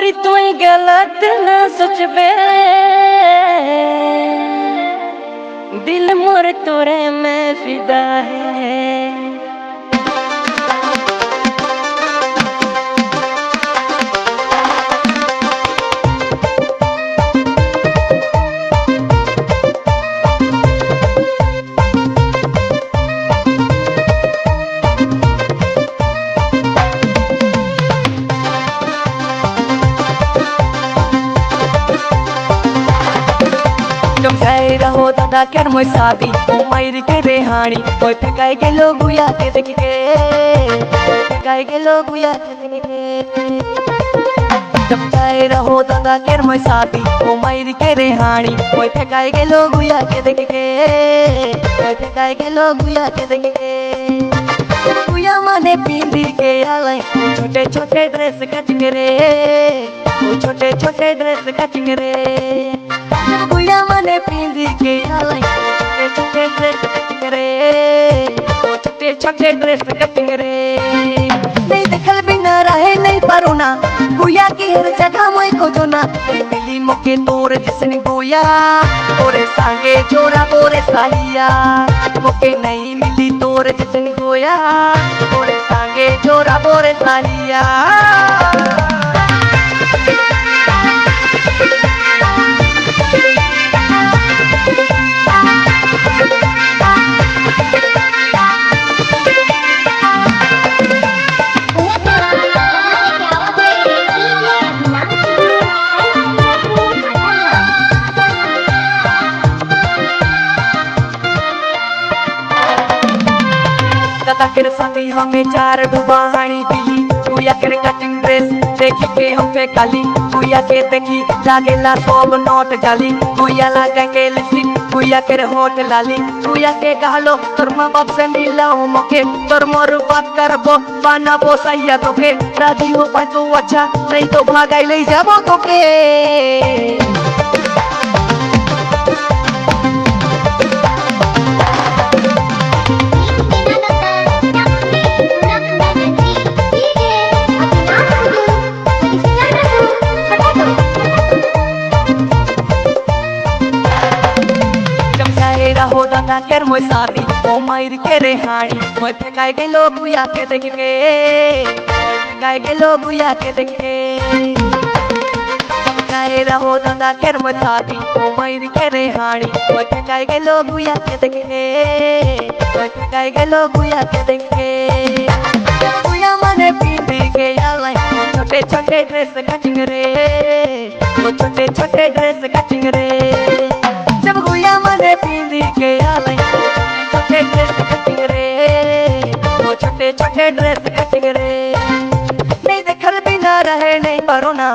गोरी तू ही गलत न सोचबे, दिल मोर तोरे में फिदा है। तुम गए रहो दादा कर मोई शादी मायर के रेहानी मोई फेंकाए के लोग या के देख के फेंकाए के लोग या के देख के। तुम गए रहो दादा कर मोई शादी मायर के रेहानी मोई फेंकाए के लोग या के देख के मोई फेंकाए के लोग या के देख के। कुया माने पींदी के आले छोटे छोटे ड्रेस कचिंग रे, छोटे छोटे ड्रेस कचिंग रे। कुया माने पींदी के आले छोटे छोटे ड्रेस कचिंग रे, छोटे छोटे ड्रेस कचिंग रे। नहीं देखल बिना रहे नहीं परोना कुया की हर जगह मोई खोजो ना। मिली मुके तोर जिसने गोया तोरे सांगे जोरा तोरे साहिया, मुके नहीं मिली तोर जिसने गोया तोरे सांगे जोरा तोरे साहिया। दादा के साथी हमें चार डुबानी दिली कुया के कटिंग ड्रेस देखी के हम पे काली कुया के देखी लागेला सब नोट जाली। कुया लागेंगे लिपस्टिक कुया के होठ लाली कुया के गालो तोर माँ बाप से मिलाओ मके तोर मोर बात करबो बना पोसाइया तो के राजी हो पाए तो अच्छा नहीं तो भागाई ले जाबो तो के। हो दादा कर मोई शादी ओ मायर के रेहानी मोई फेंकाए के लोग या के देख के फेंकाए के लोग या के देख के। फेंकाए रहो दादा कर मोई शादी ओ मायर के रेहानी मोई फेंकाए के लोग या के देख के फेंकाए के लोग या के देख के। कुया माने पींदी के आले छोटे छोटे ड्रेस कचिंग रे, वो छोटे छोटे ड्रेस कचिंग रे। जब कुया माने पींदी के आले छोटे ड्रेस कटिंग रे, वो छोटे छोटे ड्रेस कटिंग रे। नहीं देखल बिना रहे नहीं परोना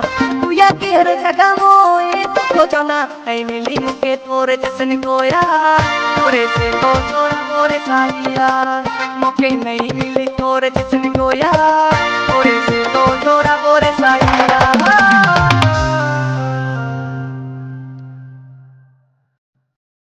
कुया की हर जगह मोए खोजो ना। नहीं मिली मुके तोरे जैसन गोया तोरे से तो तोरा तोरे साहिया, मुके नहीं मिली तोरे जैसन गोया